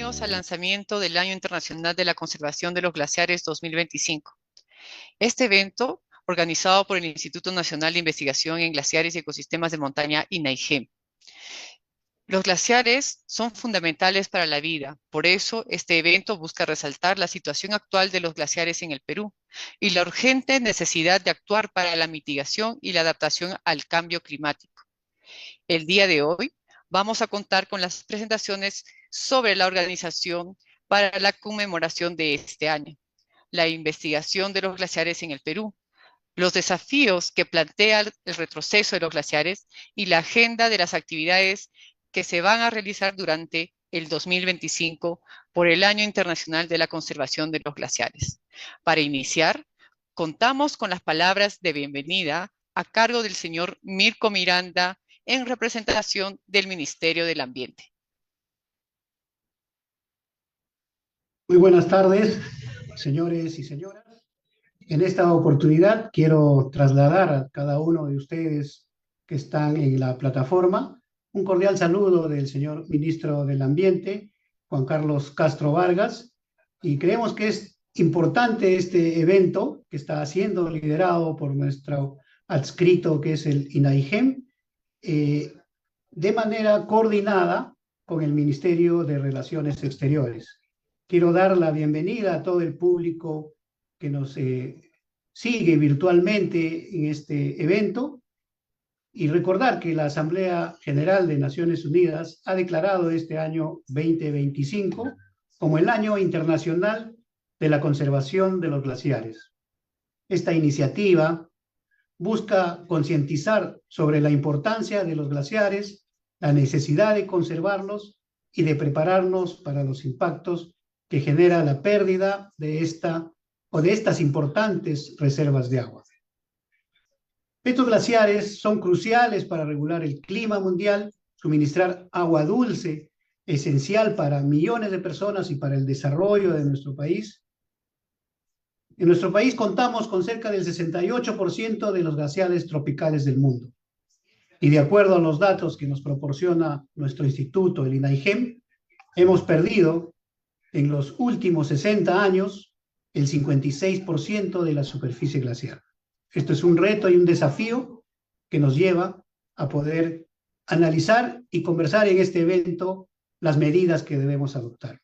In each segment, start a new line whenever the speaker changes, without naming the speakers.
Bienvenidos al lanzamiento del Año Internacional de la Conservación de los Glaciares 2025. Este evento, organizado por el Instituto Nacional de Investigación en Glaciares y Ecosistemas de Montaña, INAIGEM. Los glaciares son fundamentales para la vida, por eso este evento busca resaltar la situación actual de los glaciares en el Perú y la urgente necesidad de actuar para la mitigación y la adaptación al cambio climático. El día de hoy vamos a contar con las presentaciones sobre la organización para la conmemoración de este año, la investigación de los glaciares en el Perú, los desafíos que plantea el retroceso de los glaciares y la agenda de las actividades que se van a realizar durante el 2025 por el Año Internacional de la Conservación de los Glaciares. Para iniciar, contamos con las palabras de bienvenida a cargo del señor Mirko Miranda, en representación del Ministerio del Ambiente.
Muy buenas tardes, señores y señoras. En esta oportunidad quiero trasladar a cada uno de ustedes que están en la plataforma un cordial saludo del señor Ministro del Ambiente, Juan Carlos Castro Vargas, y creemos que es importante este evento que está siendo liderado por nuestro adscrito que es el INAIGEM, de manera coordinada con el Ministerio de Relaciones Exteriores. Quiero dar la bienvenida a todo el público que nos sigue virtualmente en este evento y recordar que la Asamblea General de Naciones Unidas ha declarado este año 2025 como el Año Internacional de la Conservación de los Glaciares. Esta iniciativa busca concientizar sobre la importancia de los glaciares, la necesidad de conservarlos y de prepararnos para los impactos que genera la pérdida de estas importantes reservas de agua. Estos glaciares son cruciales para regular el clima mundial, suministrar agua dulce, esencial para millones de personas y para el desarrollo de nuestro país. En nuestro país contamos con cerca del 68% de los glaciares tropicales del mundo. Y de acuerdo a los datos que nos proporciona nuestro instituto, el INAIGEM, hemos perdido en los últimos 60 años el 56% de la superficie glacial. Esto es un reto y un desafío que nos lleva a poder analizar y conversar en este evento las medidas que debemos adoptar.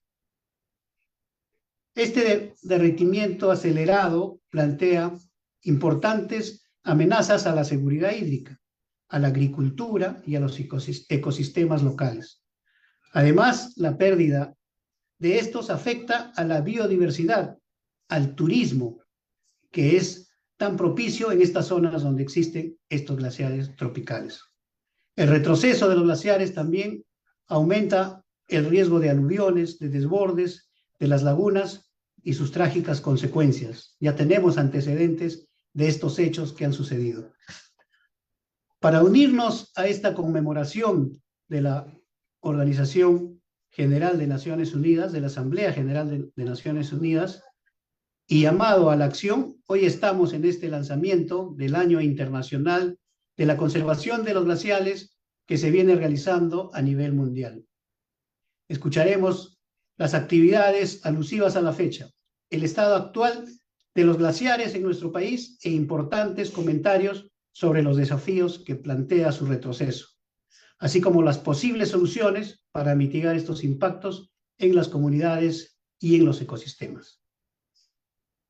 Este derretimiento acelerado plantea importantes amenazas a la seguridad hídrica, a la agricultura y a los ecosistemas locales. Además, la pérdida de estos afecta a la biodiversidad, al turismo, que es tan propicio en estas zonas donde existen estos glaciares tropicales. El retroceso de los glaciares también aumenta el riesgo de aluviones, de desbordes, de las lagunas y sus trágicas consecuencias. Ya tenemos antecedentes de estos hechos que han sucedido. Para unirnos a esta conmemoración de la Organización General de Naciones Unidas, de la Asamblea General de Naciones Unidas, y llamado a la acción, hoy estamos en este lanzamiento del Año Internacional de la Conservación de los Glaciares que se viene realizando a nivel mundial. Escucharemos las actividades alusivas a la fecha, el estado actual de los glaciares en nuestro país e importantes comentarios sobre los desafíos que plantea su retroceso, así como las posibles soluciones para mitigar estos impactos en las comunidades y en los ecosistemas.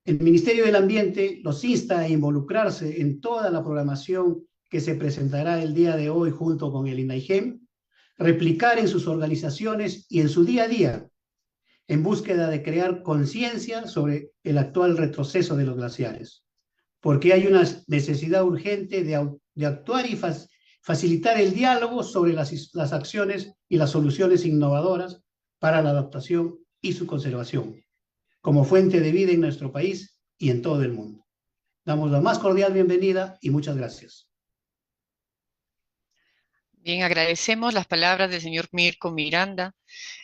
El Ministerio del Ambiente los insta a involucrarse en toda la programación que se presentará el día de hoy junto con el INAIGEM, replicar en sus organizaciones y en su día a día, en búsqueda de crear conciencia sobre el actual retroceso de los glaciares, porque hay una necesidad urgente de actuar y facilitar el diálogo sobre las acciones y las soluciones innovadoras para la adaptación y su conservación, como fuente de vida en nuestro país y en todo el mundo. Damos la más cordial bienvenida y muchas gracias.
Bien, agradecemos las palabras del señor Mirko Miranda,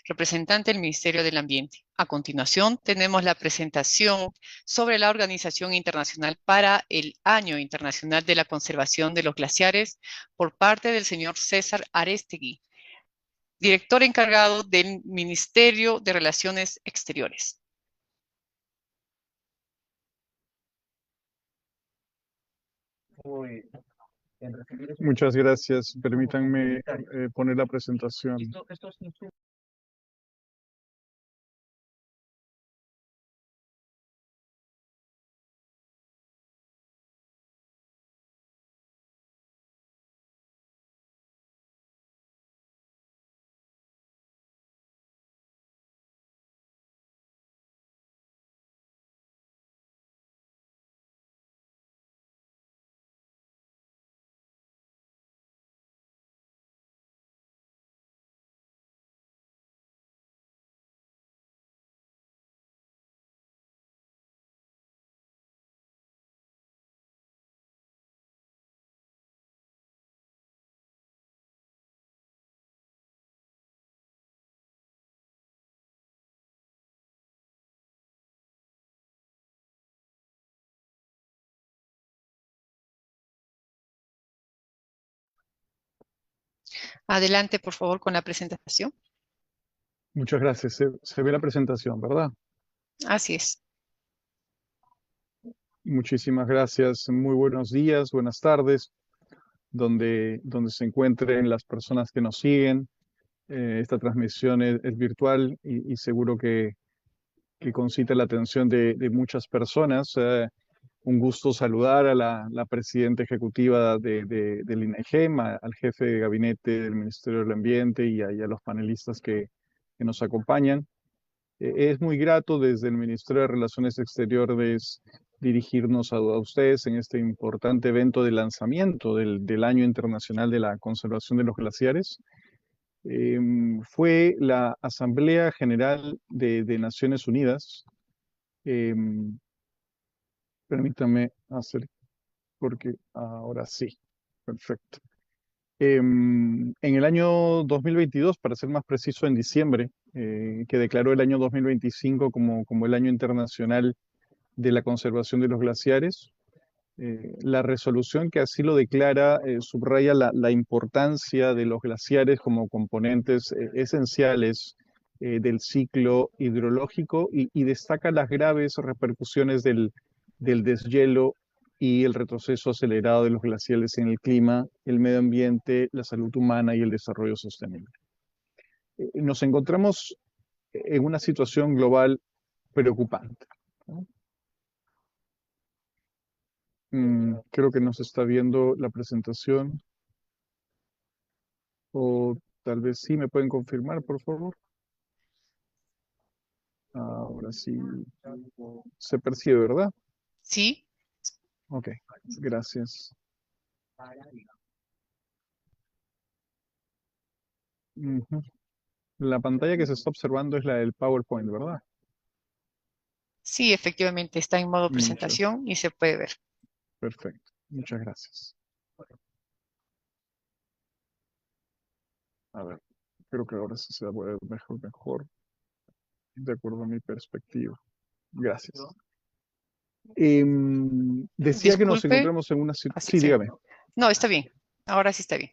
representante del Ministerio del Ambiente. A continuación, tenemos la presentación sobre la Organización Internacional para el Año Internacional de la Conservación de los Glaciares por parte del señor César Arestegui, Director encargado del Ministerio de Relaciones Exteriores.
Muchas gracias. Permítanme poner la presentación.
Adelante, por favor, con la presentación.
Muchas gracias. Se ve la presentación, ¿verdad?
Así es.
Muchísimas gracias. Muy buenos días, buenas tardes, donde se encuentren las personas que nos siguen. Esta transmisión es virtual y seguro que concita la atención de muchas personas. Un gusto saludar a la presidenta ejecutiva del INAIGEM, al jefe de gabinete del Ministerio del Ambiente y a los panelistas que nos acompañan. Es muy grato desde el Ministerio de Relaciones Exteriores dirigirnos a ustedes en este importante evento de lanzamiento del Año Internacional de la Conservación de los Glaciares. Fue la Asamblea General de Naciones Unidas. Permítame hacer, porque ahora sí, perfecto. En el año 2022, para ser más preciso, en diciembre, que declaró el año 2025 como el Año Internacional de la Conservación de los Glaciares. La resolución que así lo declara subraya la importancia de los glaciares como componentes esenciales del ciclo hidrológico y destaca las graves repercusiones del deshielo y el retroceso acelerado de los glaciares en el clima, el medio ambiente, la salud humana y el desarrollo sostenible. Nos encontramos en una situación global preocupante, ¿no? Creo que no se está viendo la presentación, o tal vez sí, me pueden confirmar, por favor. Ahora sí, se percibe, ¿verdad?
Sí.
Ok, gracias. Ujú. La pantalla que se está observando es la del PowerPoint, ¿verdad?
Sí, efectivamente, está en modo
Muchas,
presentación y se puede ver.
perfecto. Muchas gracias. A ver, creo que ahora sí se va a ver mejor, de acuerdo a mi perspectiva. Gracias. Decía que nos
Disculpe.
encontramos en una situación. Sí,
Sí.
dígame.
No, está bien. Ahora sí está bien.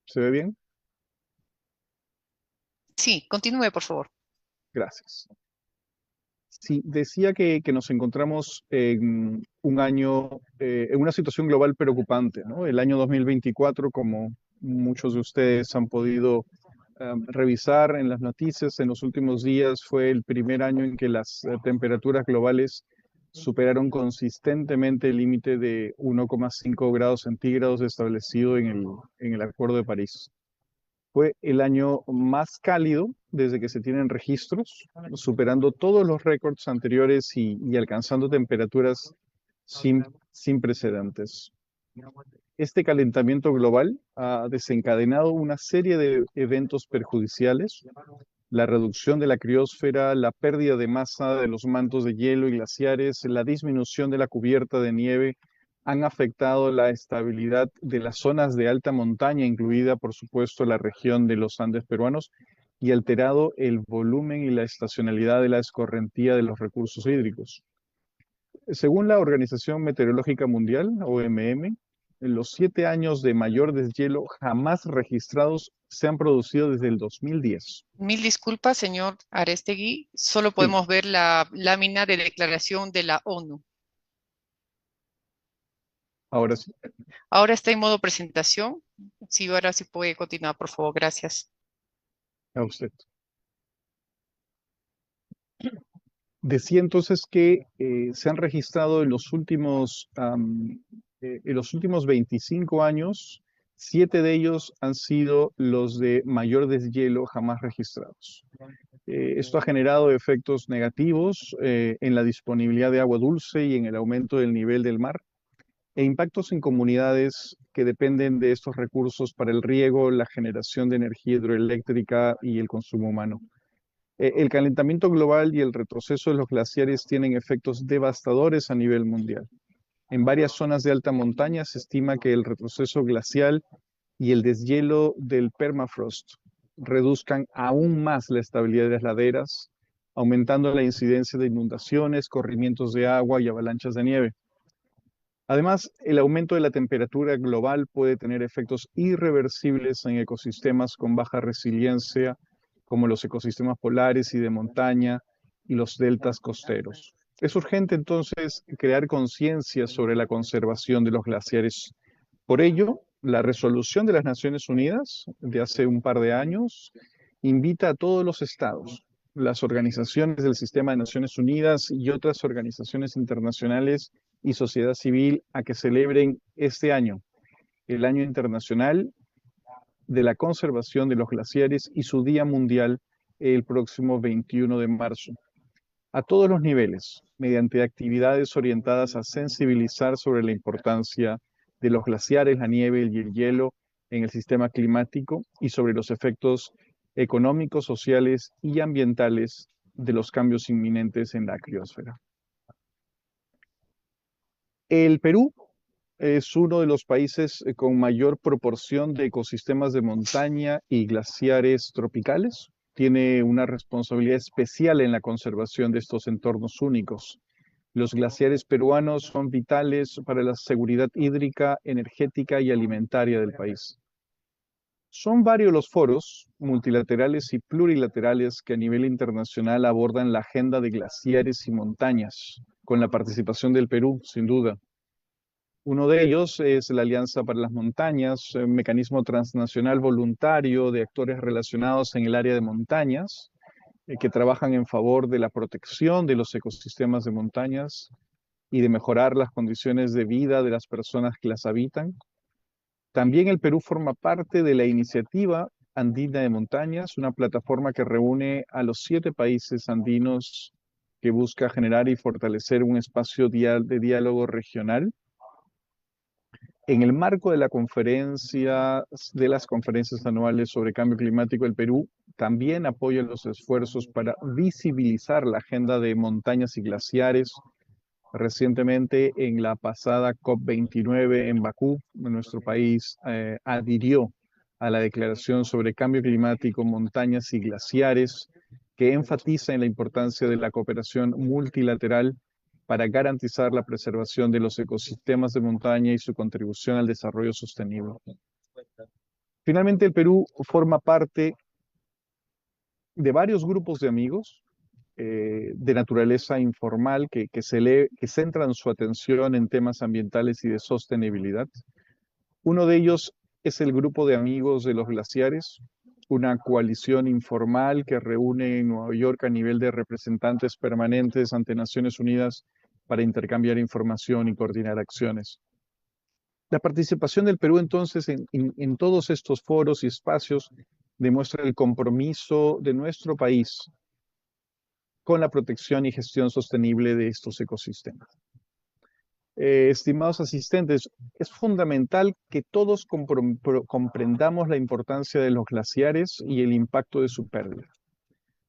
¿Se ve bien?
Sí, continúe, por favor.
Gracias. Sí, decía que nos encontramos en un año, en una situación global preocupante, ¿no? El año 2024, como muchos de ustedes han podido revisar en las noticias en los últimos días, fue el primer año en que las temperaturas globales superaron consistentemente el límite de 1,5 grados centígrados establecido en el Acuerdo de París. Fue el año más cálido desde que se tienen registros, superando todos los récords anteriores y alcanzando temperaturas sin precedentes. Este calentamiento global ha desencadenado una serie de eventos perjudiciales: la reducción de la criósfera, la pérdida de masa de los mantos de hielo y glaciares, la disminución de la cubierta de nieve, han afectado la estabilidad de las zonas de alta montaña, incluida por supuesto la región de los Andes peruanos, y alterado el volumen y la estacionalidad de la escorrentía de los recursos hídricos. Según la Organización Meteorológica Mundial, OMM, en los 7 años de mayor deshielo jamás registrados se han producido desde el 2010.
Mil disculpas, señor Arestegui. Solo
Sí,
podemos ver la lámina de declaración de la ONU.
ahora sí,
Ahora está en modo presentación. Sí, ahora sí puede continuar, por favor. Gracias.
a usted. Decía entonces que se han registrado en los últimos 25 años, 7 de ellos han sido los de mayor deshielo jamás registrados. Esto ha generado efectos negativos en la disponibilidad de agua dulce y en el aumento del nivel del mar, e impactos en comunidades que dependen de estos recursos para el riego, la generación de energía hidroeléctrica y el consumo humano. El calentamiento global y el retroceso de los glaciares tienen efectos devastadores a nivel mundial. En varias zonas de alta montaña se estima que el retroceso glacial y el deshielo del permafrost reduzcan aún más la estabilidad de las laderas, aumentando la incidencia de inundaciones, corrimientos de agua y avalanchas de nieve. Además, el aumento de la temperatura global puede tener efectos irreversibles en ecosistemas con baja resiliencia, como los ecosistemas polares y de montaña y los deltas costeros. Es urgente entonces crear conciencia sobre la conservación de los glaciares. Por ello, la resolución de las Naciones Unidas de hace un par de años invita a todos los estados, las organizaciones del Sistema de Naciones Unidas y otras organizaciones internacionales y sociedad civil a que celebren este año, el Año Internacional de la Conservación de los Glaciares y su Día Mundial el próximo 21 de marzo. A todos los niveles, mediante actividades orientadas a sensibilizar sobre la importancia de los glaciares, la nieve y el hielo en el sistema climático y sobre los efectos económicos, sociales y ambientales de los cambios inminentes en la criosfera. El Perú es uno de los países con mayor proporción de ecosistemas de montaña y glaciares tropicales. Tiene una responsabilidad especial en la conservación de estos entornos únicos. Los glaciares peruanos son vitales para la seguridad hídrica, energética y alimentaria del país. Son varios los foros multilaterales y plurilaterales que a nivel internacional abordan la agenda de glaciares y montañas, con la participación del Perú, sin duda. Uno de ellos es la Alianza para las Montañas, un mecanismo transnacional voluntario de actores relacionados en el área de montañas, que trabajan en favor de la protección de los ecosistemas de montañas y de mejorar las condiciones de vida de las personas que las habitan. También el Perú forma parte de la Iniciativa Andina de Montañas, una plataforma que reúne a los 7 países andinos que busca generar y fortalecer un espacio de diálogo regional. En el marco de de las conferencias anuales sobre cambio climático, el Perú también apoya los esfuerzos para visibilizar la agenda de montañas y glaciares. Recientemente, en la pasada COP29 en Bakú, nuestro país adhirió a la Declaración sobre Cambio Climático, Montañas y Glaciares, que enfatiza en la importancia de la cooperación multilateral para garantizar la preservación de los ecosistemas de montaña y su contribución al desarrollo sostenible. Finalmente, el Perú forma parte de varios grupos de amigos de naturaleza informal que centran su atención en temas ambientales y de sostenibilidad. Uno de ellos es el Grupo de Amigos de los Glaciares, una coalición informal que reúne en Nueva York a nivel de representantes permanentes ante Naciones Unidas para intercambiar información y coordinar acciones. La participación del Perú entonces en todos estos foros y espacios demuestra el compromiso de nuestro país con la protección y gestión sostenible de estos ecosistemas. Estimados asistentes, es fundamental que todos comprendamos la importancia de los glaciares y el impacto de su pérdida.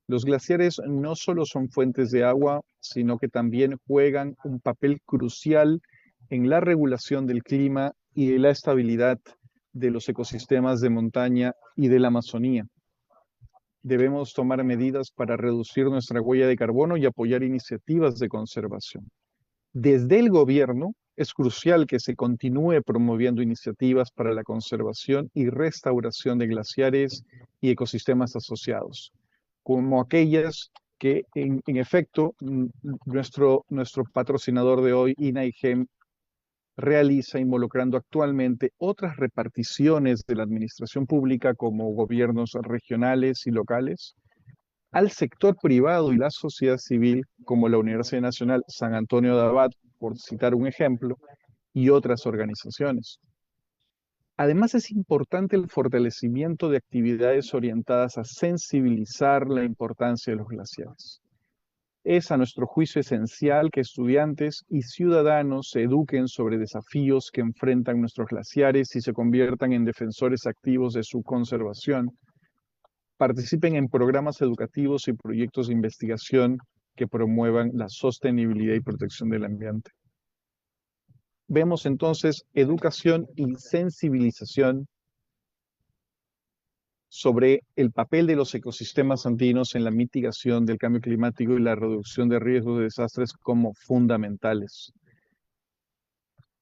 Los glaciares no solo son fuentes de agua, sino que también juegan un papel crucial en la regulación del clima y de la estabilidad de los ecosistemas de montaña y de la Amazonía. Debemos tomar medidas para reducir nuestra huella de carbono y apoyar iniciativas de conservación. Desde el gobierno, Es crucial que se continúe promoviendo iniciativas para la conservación y restauración de glaciares y ecosistemas asociados, como aquellas que en efecto nuestro patrocinador de hoy, INAIGEM, realiza involucrando actualmente otras reparticiones de la administración pública como gobiernos regionales y locales, al sector privado y la sociedad civil como la Universidad Nacional San Antonio de Abad, por citar un ejemplo, y otras organizaciones. Además, es importante el fortalecimiento de actividades orientadas a sensibilizar la importancia de los glaciares. Es a nuestro juicio esencial que estudiantes y ciudadanos se eduquen sobre desafíos que enfrentan nuestros glaciares y se conviertan en defensores activos de su conservación, participen en programas educativos y proyectos de investigación que promuevan la sostenibilidad y protección del ambiente. Vemos entonces educación y sensibilización sobre el papel de los ecosistemas andinos en la mitigación del cambio climático y la reducción de riesgos de desastres como fundamentales.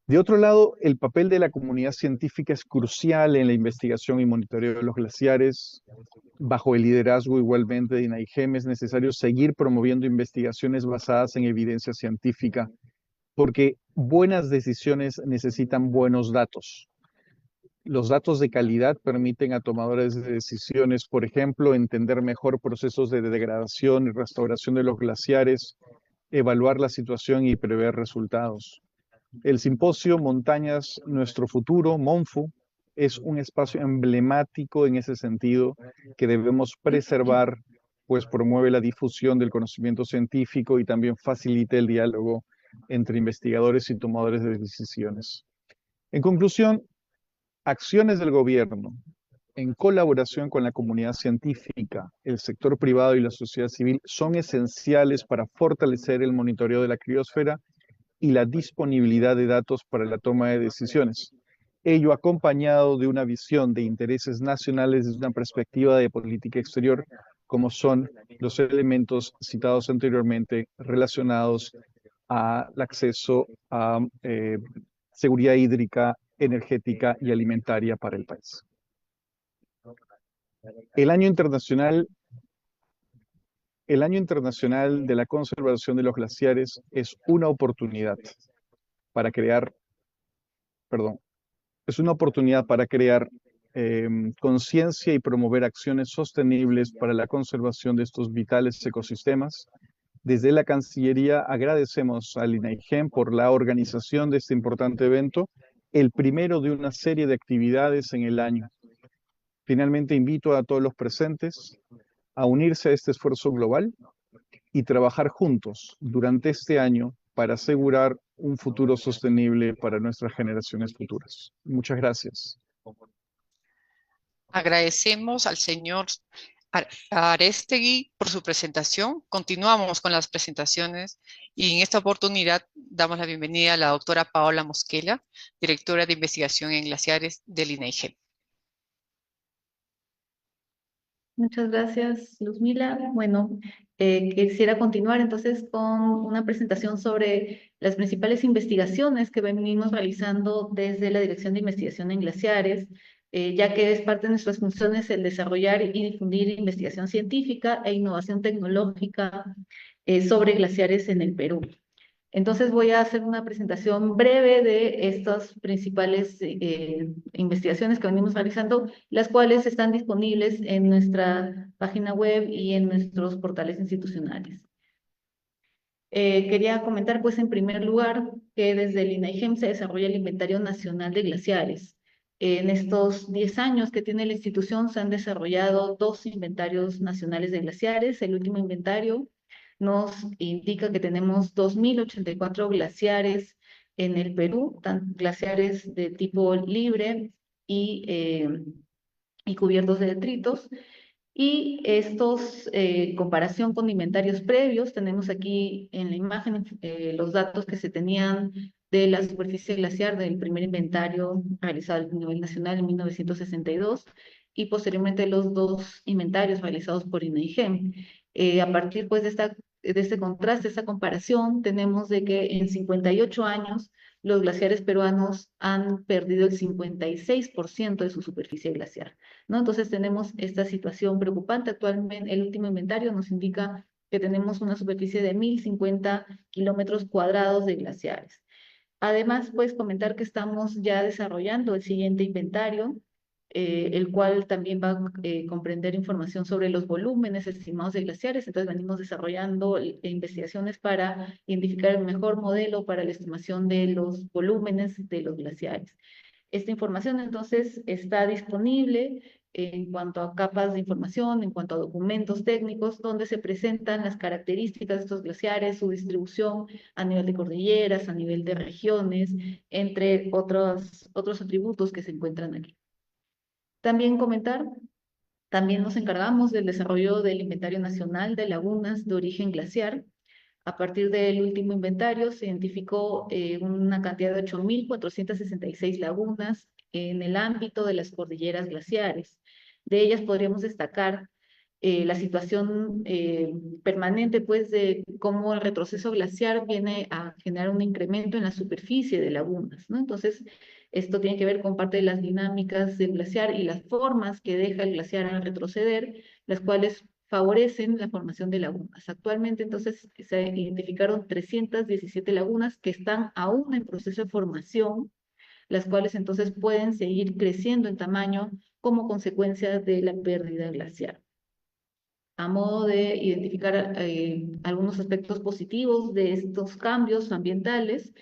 De otro lado, el papel de la comunidad científica es crucial en la investigación y monitoreo de los glaciares. Bajo el liderazgo igualmente de INAIGEM es necesario seguir promoviendo investigaciones basadas en evidencia científica, porque buenas decisiones necesitan buenos datos. Los datos de calidad permiten a tomadores de decisiones, por ejemplo, entender mejor procesos de degradación y restauración de los glaciares, evaluar la situación y prever resultados. El simposio Montañas Nuestro Futuro, MONFU, es un espacio emblemático en ese sentido que debemos preservar, pues promueve la difusión del conocimiento científico y también facilita el diálogo entre investigadores y tomadores de decisiones. En conclusión, acciones del gobierno en colaboración con la comunidad científica, el sector privado y la sociedad civil son esenciales para fortalecer el monitoreo de la criosfera y la disponibilidad de datos para la toma de decisiones. Ello acompañado de una visión de intereses nacionales desde una perspectiva de política exterior, como son los elementos citados anteriormente relacionados al acceso a seguridad hídrica, energética y alimentaria para el país. El Año Internacional de la Conservación de los Glaciares es una oportunidad para crear, conciencia y promover acciones sostenibles para la conservación de estos vitales ecosistemas. Desde la Cancillería agradecemos al INAIGEM por la organización de este importante evento, el primero de una serie de actividades en el año. Finalmente invito a todos los presentes a unirse a este esfuerzo global y trabajar juntos durante este año para asegurar un futuro sostenible para nuestras generaciones futuras. Muchas gracias.
Agradecemos al señor Arestegui por su presentación. Continuamos con las presentaciones y en esta oportunidad damos la bienvenida a la doctora Paola Mosquela, directora de investigación en glaciares del INAIGEM.
Muchas gracias, Luzmila. Bueno, quisiera continuar entonces con una presentación sobre las principales investigaciones que venimos realizando desde la Dirección de Investigación en Glaciares, ya que es parte de nuestras funciones el desarrollar y difundir investigación científica e innovación tecnológica sobre glaciares en el Perú. Entonces voy a hacer una presentación breve de estas principales investigaciones que venimos realizando, las cuales están disponibles en nuestra página web y en nuestros portales institucionales. Quería comentar, pues, en primer lugar, que desde el INAIGEM se desarrolla el Inventario Nacional de Glaciares. En estos 10 años que tiene la institución se han desarrollado 2 inventarios nacionales de glaciares. El último inventario nos indica que tenemos 2.084 glaciares en el Perú, glaciares de tipo libre y cubiertos de detritos. Y estos, comparación con inventarios previos, tenemos aquí en la imagen los datos que se tenían de la superficie glaciar del primer inventario realizado a nivel nacional en 1962 y posteriormente los 2 inventarios realizados por INAIGEM. A partir, pues, de este contraste, esta comparación, tenemos de que en 58 años los glaciares peruanos han perdido el 56% de su superficie glaciar, ¿no? Entonces tenemos esta situación preocupante. Actualmente el último inventario nos indica que tenemos una superficie de 1.050 kilómetros cuadrados de glaciares. Además, pues comentar que estamos ya desarrollando el siguiente inventario, el cual también va a comprender información sobre los volúmenes estimados de glaciares. Entonces venimos desarrollando investigaciones para identificar el mejor modelo para la estimación de los volúmenes de los glaciares. Esta información entonces está disponible en cuanto a capas de información, en cuanto a documentos técnicos, donde se presentan las características de estos glaciares, su distribución a nivel de cordilleras, a nivel de regiones, entre otros atributos que se encuentran aquí. También comentar, también nos encargamos del desarrollo del Inventario Nacional de Lagunas de Origen Glaciar. A partir del último inventario se identificó una cantidad de 8.466 lagunas en el ámbito de las cordilleras glaciares. De ellas podríamos destacar la situación permanente, pues, de cómo el retroceso glaciar viene a generar un incremento en la superficie de lagunas, ¿no? Entonces, esto tiene que ver con parte de las dinámicas del glaciar y las formas que deja el glaciar al retroceder, las cuales favorecen la formación de lagunas. Actualmente, entonces, se identificaron 317 lagunas que están aún en proceso de formación, las cuales entonces pueden seguir creciendo en tamaño como consecuencia de la pérdida glaciar. A modo de identificar algunos aspectos positivos de estos cambios ambientales,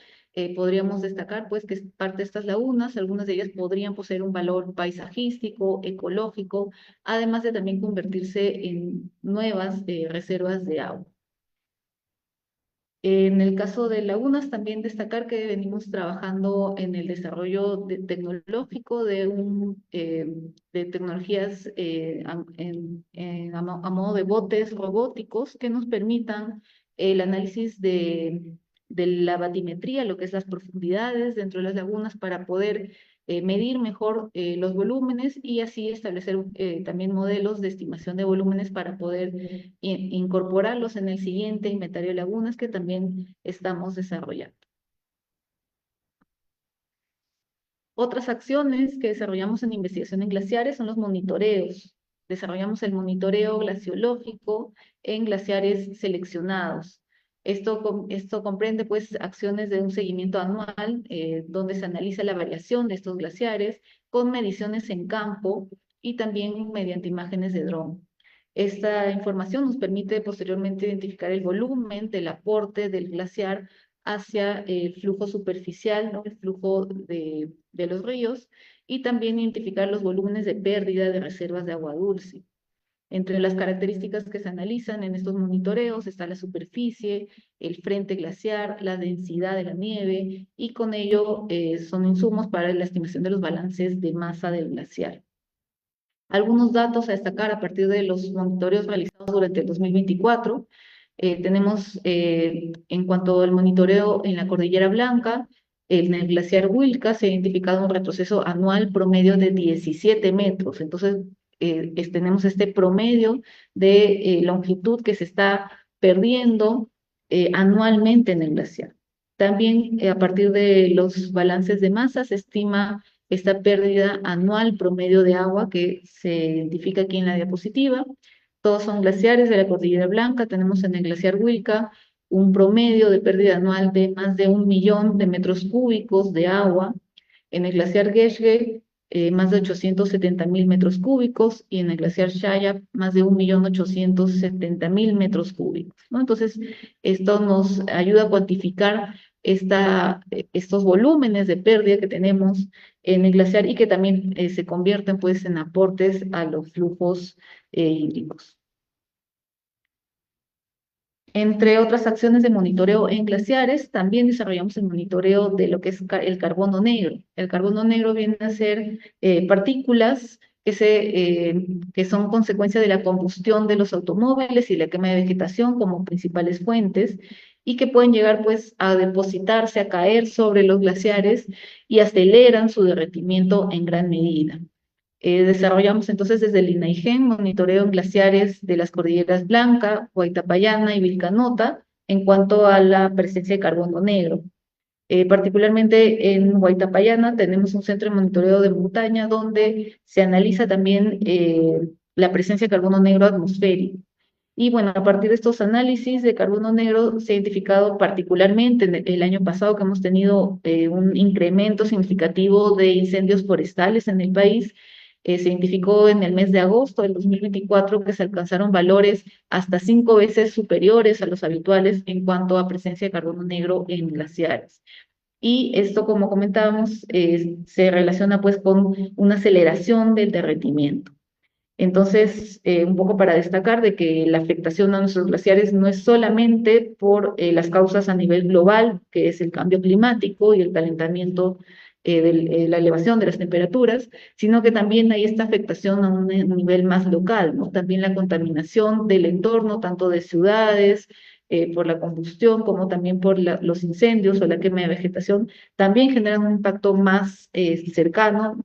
podríamos destacar pues que parte de estas lagunas, algunas de ellas podrían poseer un valor paisajístico, ecológico, además de también convertirse en nuevas reservas de agua. En el caso de lagunas, también destacar que venimos trabajando en el desarrollo tecnológico de tecnologías a modo de botes robóticos que nos permitan el análisis de la batimetría, lo que es las profundidades dentro de las lagunas, para poder medir mejor los volúmenes y así establecer también modelos de estimación de volúmenes para poder incorporarlos en el siguiente inventario de lagunas que también estamos desarrollando. Otras acciones que desarrollamos en investigación en glaciares son los monitoreos. Desarrollamos el monitoreo glaciológico en glaciares seleccionados. Esto comprende pues acciones de un seguimiento anual donde se analiza la variación de estos glaciares con mediciones en campo y también mediante imágenes de dron. Esta información nos permite posteriormente identificar el volumen del aporte del glaciar hacia el flujo superficial, ¿no? El flujo de los ríos, y también identificar los volúmenes de pérdida de reservas de agua dulce. Entre las características que se analizan en estos monitoreos está la superficie, el frente glaciar, la densidad de la nieve, y con ello son insumos para la estimación de los balances de masa del glaciar. Algunos datos a destacar a partir de los monitoreos realizados durante el 2024. Tenemos en cuanto al monitoreo en la Cordillera Blanca, en el glaciar Huilca se ha identificado un retroceso anual promedio de 17 metros. Entonces, tenemos este promedio de longitud que se está perdiendo anualmente en el glaciar. También a partir de los balances de masa se estima esta pérdida anual promedio de agua que se identifica aquí en la diapositiva. Todos son glaciares de la Cordillera Blanca. Tenemos en el glaciar Huilca un promedio de pérdida anual de más de 1 millón de metros cúbicos de agua. En el glaciar Geschge, más de 870.000 metros cúbicos, y en el glaciar Shaya, más de 1.870.000 metros cúbicos, ¿no? Entonces, esto nos ayuda a cuantificar estos volúmenes de pérdida que tenemos en el glaciar y que también se convierten pues en aportes a los flujos hídricos. Entre otras acciones de monitoreo en glaciares, también desarrollamos el monitoreo de lo que es el carbono negro. El carbono negro viene a ser partículas que son consecuencia de la combustión de los automóviles y la quema de vegetación como principales fuentes, y que pueden llegar pues a depositarse, a caer sobre los glaciares y aceleran su derretimiento en gran medida. Desarrollamos entonces desde el INAIGEM monitoreo en glaciares de las cordilleras Blanca, Huaytapallana y Vilcanota en cuanto a la presencia de carbono negro. Particularmente en Huaytapallana tenemos un centro de monitoreo de montaña donde se analiza también la presencia de carbono negro atmosférico. Y bueno, a partir de estos análisis de carbono negro se ha identificado particularmente en el año pasado que hemos tenido un incremento significativo de incendios forestales en el país. Se identificó en el mes de agosto del 2024 que se alcanzaron valores hasta 5 veces superiores a los habituales en cuanto a presencia de carbono negro en glaciares. Y esto, como comentábamos, se relaciona pues con una aceleración del derretimiento. Entonces, un poco para destacar de que la afectación a nuestros glaciares no es solamente por las causas a nivel global, que es el cambio climático y el calentamiento la elevación de las temperaturas, sino que también hay esta afectación a un nivel más local, ¿no? También la contaminación del entorno, tanto de ciudades, por la combustión, como también por los incendios o la quema de vegetación, también generan un impacto más cercano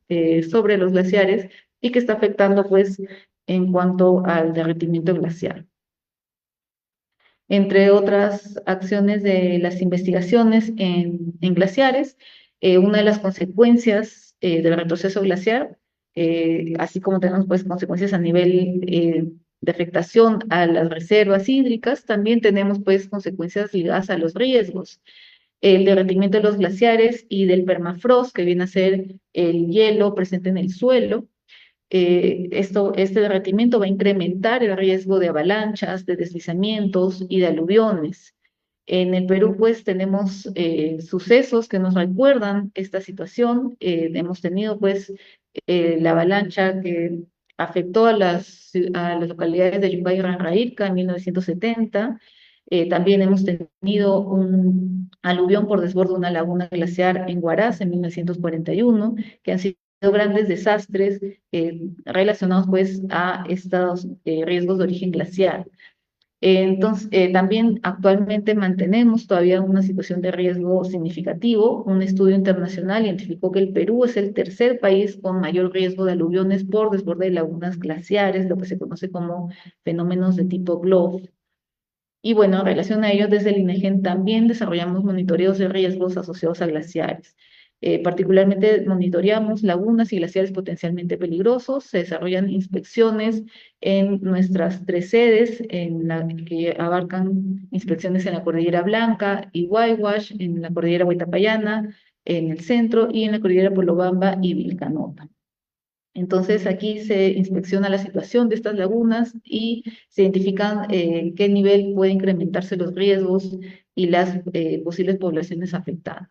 sobre los glaciares y que está afectando pues en cuanto al derretimiento glacial. Entre otras acciones de las investigaciones en glaciares, una de las consecuencias del retroceso glaciar, así como tenemos pues consecuencias a nivel de afectación a las reservas hídricas, también tenemos pues consecuencias ligadas a los riesgos. El derretimiento de los glaciares y del permafrost, que viene a ser el hielo presente en el suelo. Este derretimiento va a incrementar el riesgo de avalanchas, de deslizamientos y de aluviones. En el Perú, pues, tenemos sucesos que nos recuerdan esta situación. Hemos tenido, pues, la avalancha que afectó a las localidades de Yungay y Ranraíca en 1970. También hemos tenido un aluvión por desborde de una laguna glaciar en Huaraz en 1941, que han sido grandes desastres relacionados pues a estos riesgos de origen glaciar. Entonces, también actualmente mantenemos todavía una situación de riesgo significativo. Un estudio internacional identificó que el Perú es el tercer país con mayor riesgo de aluviones por desborde de lagunas glaciares, lo que se conoce como fenómenos de tipo GLOF. Y bueno, en relación a ello, desde el INEGEN también desarrollamos monitoreos de riesgos asociados a glaciares. Particularmente monitoreamos lagunas y glaciares potencialmente peligrosos, se desarrollan inspecciones en nuestras 3 sedes, que abarcan inspecciones en la Cordillera Blanca y Huayhuash, en la Cordillera Huaytapallana, en el centro y en la Cordillera Polobamba y Vilcanota. Entonces aquí se inspecciona la situación de estas lagunas y se identifican en qué nivel pueden incrementarse los riesgos y las posibles poblaciones afectadas.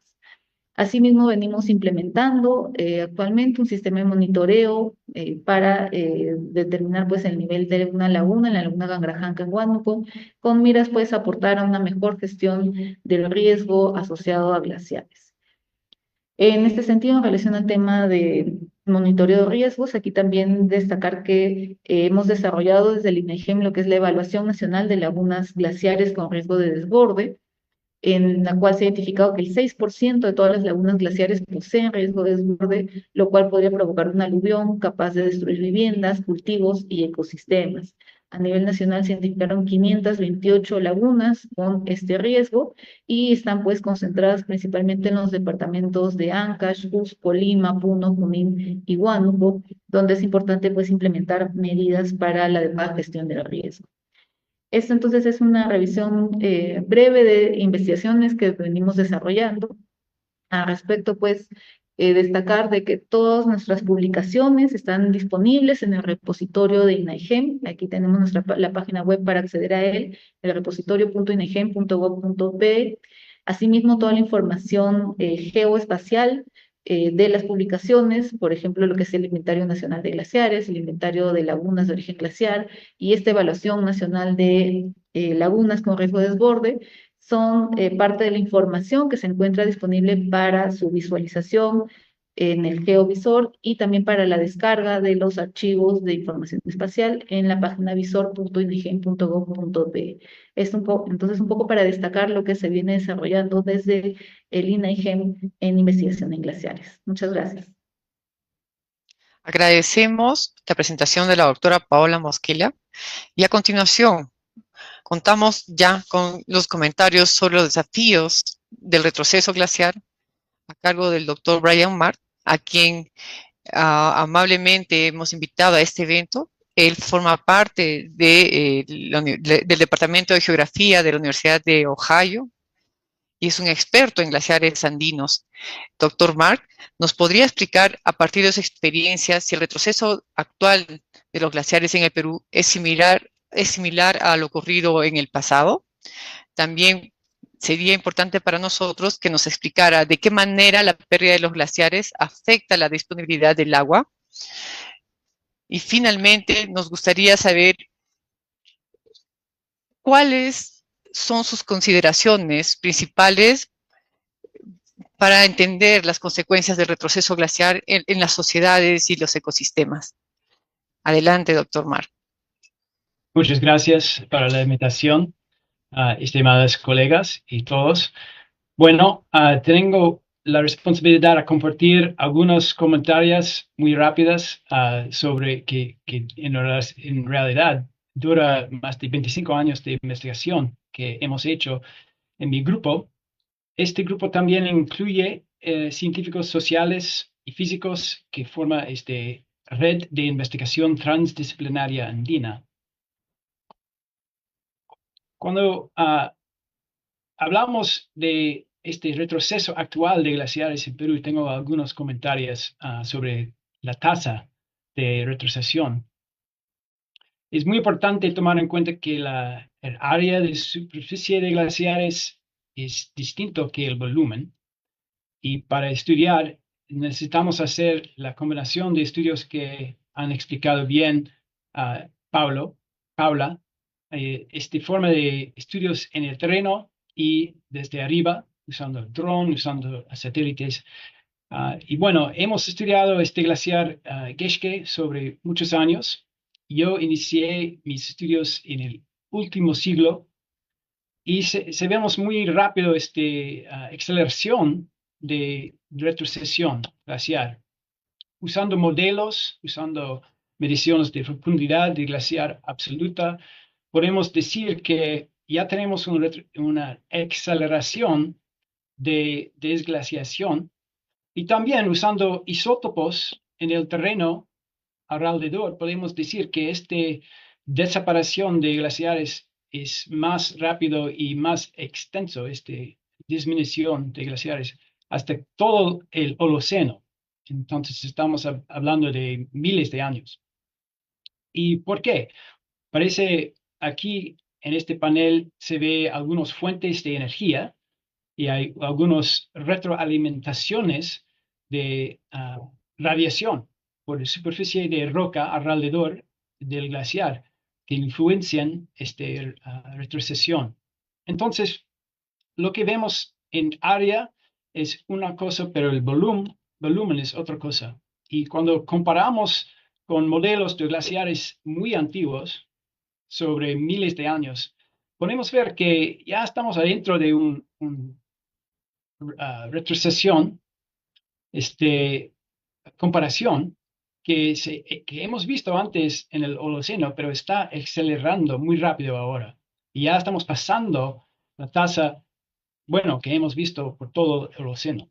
Asimismo, venimos implementando actualmente un sistema de monitoreo para determinar pues, el nivel de una laguna, en la laguna Gangrajanca en Huánuco, con miras pues, a aportar a una mejor gestión del riesgo asociado a glaciares. En este sentido, en relación al tema de monitoreo de riesgos, aquí también destacar que hemos desarrollado desde el INEGEM lo que es la Evaluación Nacional de Lagunas Glaciares con Riesgo de Desborde, en la cual se ha identificado que el 6% de todas las lagunas glaciares poseen riesgo de desborde, lo cual podría provocar un aluvión capaz de destruir viviendas, cultivos y ecosistemas. A nivel nacional se identificaron 528 lagunas con este riesgo y están pues concentradas principalmente en los departamentos de Ancash, Cusco, Lima, Puno, Junín y Huánuco, donde es importante pues implementar medidas para la adecuada gestión del riesgo. Esto entonces es una revisión breve de investigaciones que venimos desarrollando. Al respecto, pues, destacar de que todas nuestras publicaciones están disponibles en el repositorio de INAIGEM. Aquí tenemos la página web para acceder a él, el repositorio.inaigem.gov.pe. Asimismo, toda la información geoespacial de las publicaciones, por ejemplo, lo que es el Inventario Nacional de Glaciares, el Inventario de Lagunas de Origen Glaciar y esta Evaluación Nacional de Lagunas con Riesgo de Desborde, son parte de la información que se encuentra disponible para su visualización en el geovisor y también para la descarga de los archivos de información espacial en la página visor.inaigem.gov.pe. Entonces, un poco para destacar lo que se viene desarrollando desde el INAIGEM en investigación en glaciares. Muchas gracias.
Agradecemos la presentación de la doctora Paola Mosquella y a continuación contamos ya con los comentarios sobre los desafíos del retroceso glaciar a cargo del doctor Brian Mark, a quien amablemente hemos invitado a este evento. Él forma parte del Departamento de Geografía de la Universidad de Ohio y es un experto en glaciares andinos. Doctor Mark, ¿nos podría explicar a partir de su experiencia si el retroceso actual de los glaciares en el Perú es similar a lo ocurrido en el pasado? También sería importante para nosotros que nos explicara de qué manera la pérdida de los glaciares afecta la disponibilidad del agua. Y finalmente, nos gustaría saber cuáles son sus consideraciones principales para entender las consecuencias del retroceso glaciar en las sociedades y los ecosistemas. Adelante, doctor Mark.
Muchas gracias para la invitación, estimadas colegas y todos. Bueno, tengo la responsabilidad de compartir algunos comentarios muy rápidos sobre que en realidad dura más de 25 años de investigación que hemos hecho en mi grupo. Este grupo también incluye científicos sociales y físicos que forman esta red de investigación transdisciplinaria andina. Cuando hablamos de este retroceso actual de glaciares en Perú, tengo algunos comentarios sobre la tasa de retrocesión. Es muy importante tomar en cuenta que el área de superficie de glaciares es distinto que el volumen, y para estudiar necesitamos hacer la combinación de estudios que han explicado bien Paula, esta forma de estudios en el terreno y desde arriba, usando el dron, usando satélites. Y bueno, hemos estudiado este glaciar Geschke sobre muchos años. Yo inicié mis estudios en el último siglo y vemos muy rápido esta aceleración de retrocesión glaciar. Usando modelos, usando mediciones de profundidad de glaciar absoluta, podemos decir que ya tenemos una aceleración de desglaciación, y también usando isótopos en el terreno alrededor, podemos decir que esta desaparición de glaciares es más rápido y más extenso, esta disminución de glaciares, hasta todo el Holoceno. Entonces estamos hablando de miles de años. ¿Y por qué? Parece aquí en este panel se ve algunas fuentes de energía y hay algunas retroalimentaciones de radiación por la superficie de roca alrededor del glaciar que influencian esta retrocesión. Entonces, lo que vemos en área es una cosa, pero el volumen es otra cosa. Y cuando comparamos con modelos de glaciares muy antiguos, sobre miles de años, podemos ver que ya estamos adentro de un retrocesión, comparación que hemos visto antes en el Holoceno, pero está acelerando muy rápido ahora. Y ya estamos pasando la tasa, bueno, que hemos visto por todo el Holoceno.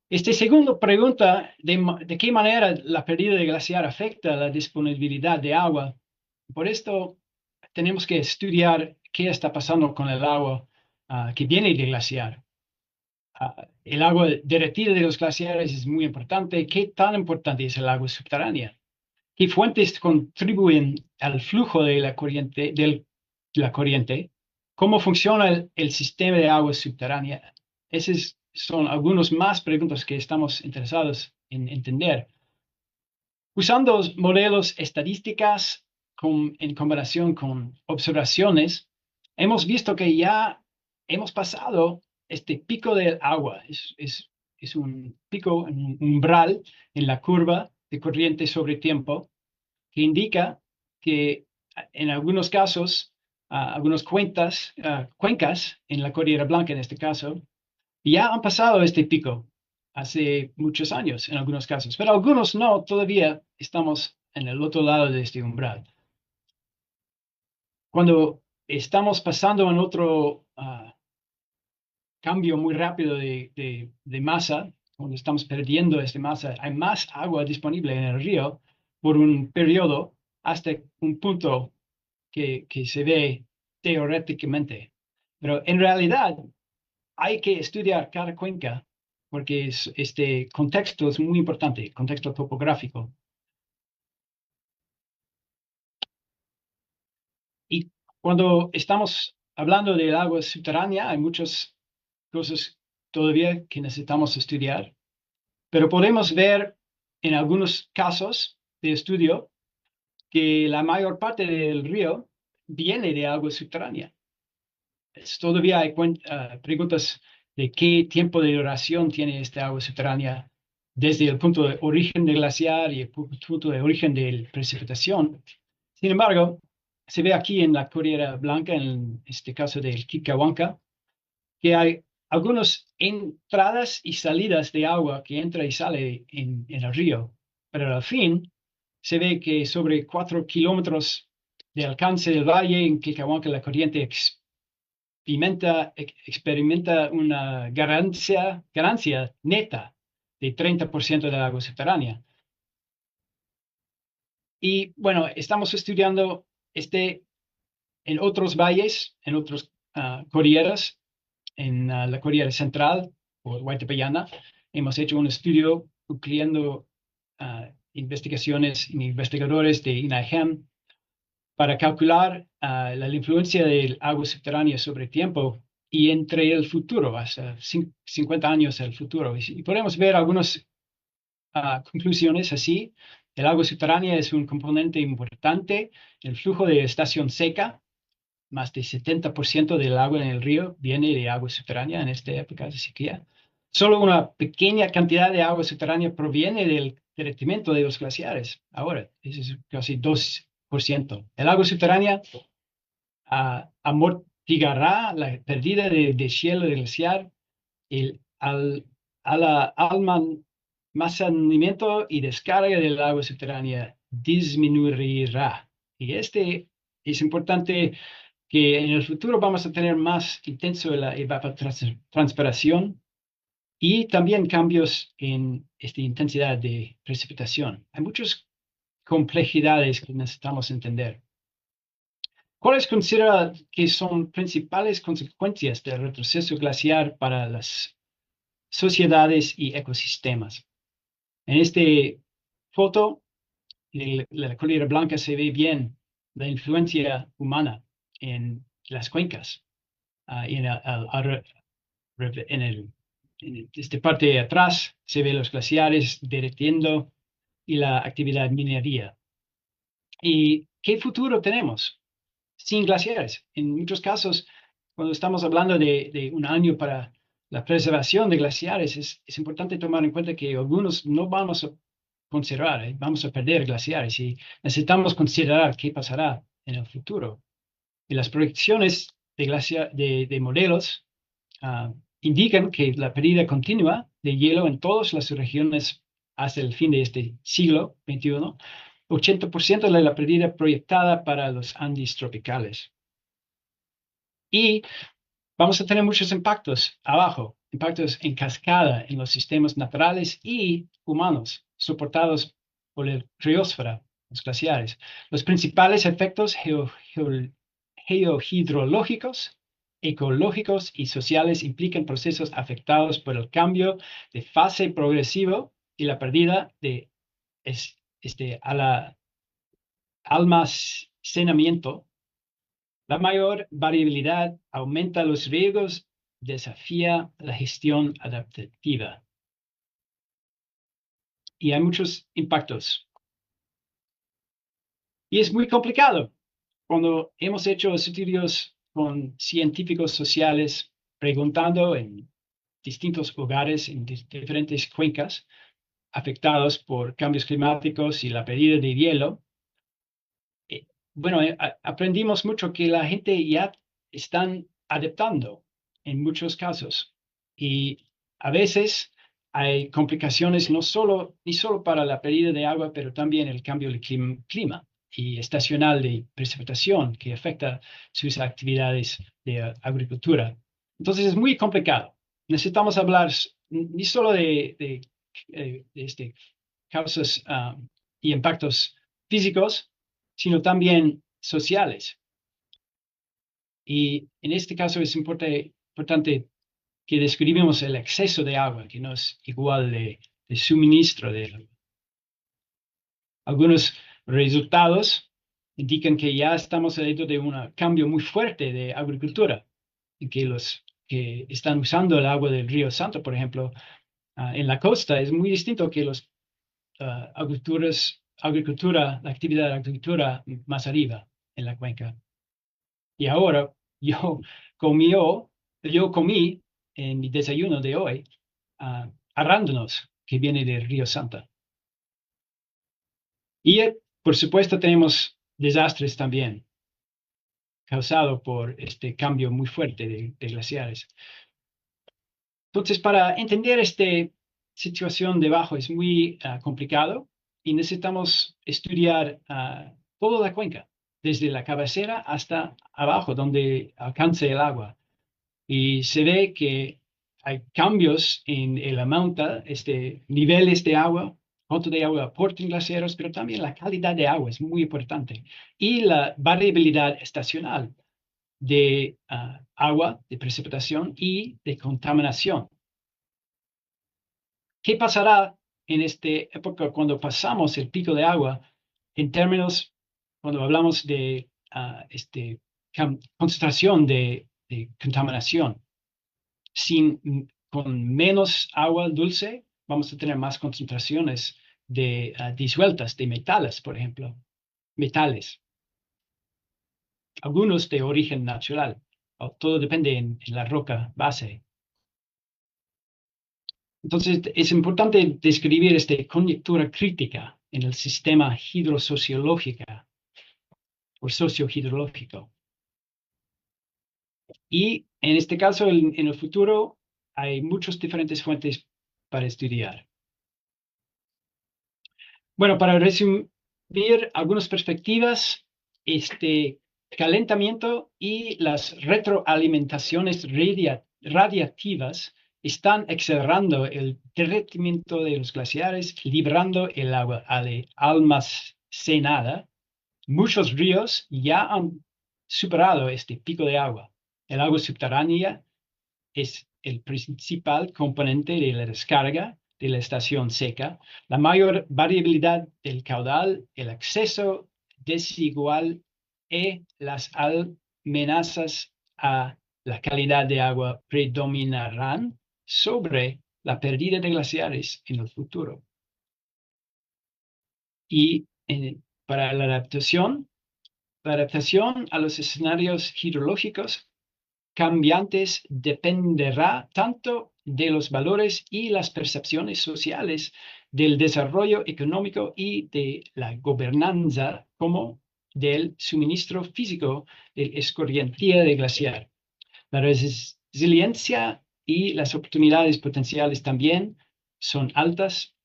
Segunda pregunta, ¿de qué manera la pérdida de glaciar afecta la disponibilidad de agua? Por esto tenemos que estudiar qué está pasando con el agua que viene del glaciar. El agua derretida de los glaciares es muy importante. ¿Qué tan importante es el agua subterránea? ¿Qué fuentes contribuyen al flujo de la corriente? ¿Cómo funciona el sistema de agua subterránea? Esas son algunas más preguntas que estamos interesados en entender. Usando modelos estadísticas en combinación con observaciones, hemos visto que ya hemos pasado este pico del agua. Es un pico, un umbral en la curva de corriente sobre tiempo que indica que en algunos casos, algunas cuencas en la Cordillera Blanca en este caso, ya han pasado este pico hace muchos años en algunos casos, pero algunos no, todavía estamos en el otro lado de este umbral. Cuando estamos pasando en otro cambio muy rápido de masa, cuando estamos perdiendo esta masa, hay más agua disponible en el río por un periodo hasta un punto que se ve teóricamente. Pero en realidad hay que estudiar cada cuenca porque este contexto es muy importante, contexto topográfico. Y cuando estamos hablando del agua subterránea, hay muchas cosas todavía que necesitamos estudiar, pero podemos ver en algunos casos de estudio que la mayor parte del río viene de agua subterránea. Todavía hay preguntas de qué tiempo de duración tiene esta agua subterránea desde el punto de origen del glaciar y el punto de origen de la precipitación. Sin embargo, se ve aquí en la Cordillera Blanca, en este caso del Kikkawanka, que hay algunas entradas y salidas de agua que entra y sale en el río, pero al fin se ve que sobre 4 kilómetros de alcance del valle en Kikkawanka la corriente experimenta una ganancia neta de 30% del agua subterránea. Y bueno, estamos estudiando en otros valles, en otras cordilleras, en la cordillera central o Huaytapallana. Hemos hecho un estudio incluyendo investigadores de INAIGEM para calcular la influencia del agua subterránea sobre el tiempo y entre el futuro, hasta 50 años el futuro. Y podemos ver algunas conclusiones así. El agua subterránea es un componente importante en el flujo de estación seca. Más del 70% del agua en el río viene de agua subterránea en esta época de sequía. Solo una pequeña cantidad de agua subterránea proviene del derretimiento de los glaciares. Ahora, eso es casi 2%. El agua subterránea amortiguará la pérdida de hielo del glaciar al almacenamiento y descarga del agua subterránea disminuirá. Y este es importante que en el futuro vamos a tener más intenso la evapotranspiración y también cambios en esta intensidad de precipitación. Hay muchas complejidades que necesitamos entender. ¿Cuáles considera que son principales consecuencias del retroceso glaciar para las sociedades y ecosistemas? En esta foto, en la Cordillera Blanca se ve bien la influencia humana en las cuencas. En esta parte de atrás se ven los glaciares derritiendo y la actividad minería. ¿Y qué futuro tenemos sin glaciares? En muchos casos, cuando estamos hablando de un año para la preservación de glaciares, es importante tomar en cuenta que algunos no vamos a conservar, vamos a perder glaciares y necesitamos considerar qué pasará en el futuro. Y las proyecciones de modelos indican que la pérdida continua de hielo en todas las regiones hasta el fin de este siglo XXI, 80% de la pérdida proyectada para los Andes tropicales. Y vamos a tener muchos impactos abajo, impactos en cascada en los sistemas naturales y humanos, soportados por la criosfera, los glaciares. Los principales efectos geohidrológicos, ecológicos y sociales implican procesos afectados por el cambio de fase progresivo y la pérdida de almacenamiento. La mayor variabilidad aumenta los riesgos, desafía la gestión adaptativa. Y hay muchos impactos. Y es muy complicado. Cuando hemos hecho estudios con científicos sociales preguntando en distintos hogares, en diferentes cuencas afectados por cambios climáticos y la pérdida de hielo, bueno, aprendimos mucho que la gente ya están adaptando en muchos casos y a veces hay complicaciones ni solo para la pérdida de agua, pero también el cambio del clima. y estacional de precipitación que afecta sus actividades de agricultura. Entonces es muy complicado. Necesitamos hablar ni solo de causas y impactos físicos, sino también sociales. Y en este caso es importante que describimos el exceso de agua, que no es igual de suministro de agua. Algunos resultados indican que ya estamos dentro de un cambio muy fuerte de agricultura, en que los que están usando el agua del río Santo, por ejemplo, en la costa es muy distinto que los la actividad de agricultura más arriba en la cuenca. Y ahora yo comí en mi desayuno de hoy arándanos que viene del río Santa. Y por supuesto tenemos desastres también causados por este cambio muy fuerte de glaciares. Entonces, para entender esta situación debajo es muy complicado y necesitamos estudiar toda la cuenca, desde la cabecera hasta abajo, donde alcance el agua. Y se ve que hay cambios en el niveles de agua, cuánto de agua aportan glaciares, pero también la calidad de agua es muy importante. Y la variabilidad estacional de agua, de precipitación y de contaminación. ¿Qué pasará en esta época cuando pasamos el pico de agua en términos, cuando hablamos de concentración de contaminación? Con menos agua dulce, vamos a tener más concentraciones de disueltas, de metales, por ejemplo. Metales. Algunos de origen natural. Todo depende en la roca base. Entonces, es importante describir esta coyuntura crítica en el sistema hidrosociológico o sociohidrológico. Y en este caso, en el futuro, hay muchas diferentes fuentes para estudiar. Bueno, para resumir algunas perspectivas, este calentamiento y las retroalimentaciones radiativas están acelerando el derretimiento de los glaciares, librando el agua almacenada. Muchos ríos ya han superado este pico de agua. El agua subterránea es el principal componente de la descarga de la estación seca. La mayor variabilidad del caudal, el acceso desigual y las amenazas a la calidad de agua predominarán sobre la pérdida de glaciares en el futuro. Y para la adaptación a los escenarios hidrológicos cambiantes dependerá tanto de los valores y las percepciones sociales del desarrollo económico y de la gobernanza como del suministro físico de escorrentía de glaciar. La resiliencia y las oportunidades potenciales también son altas.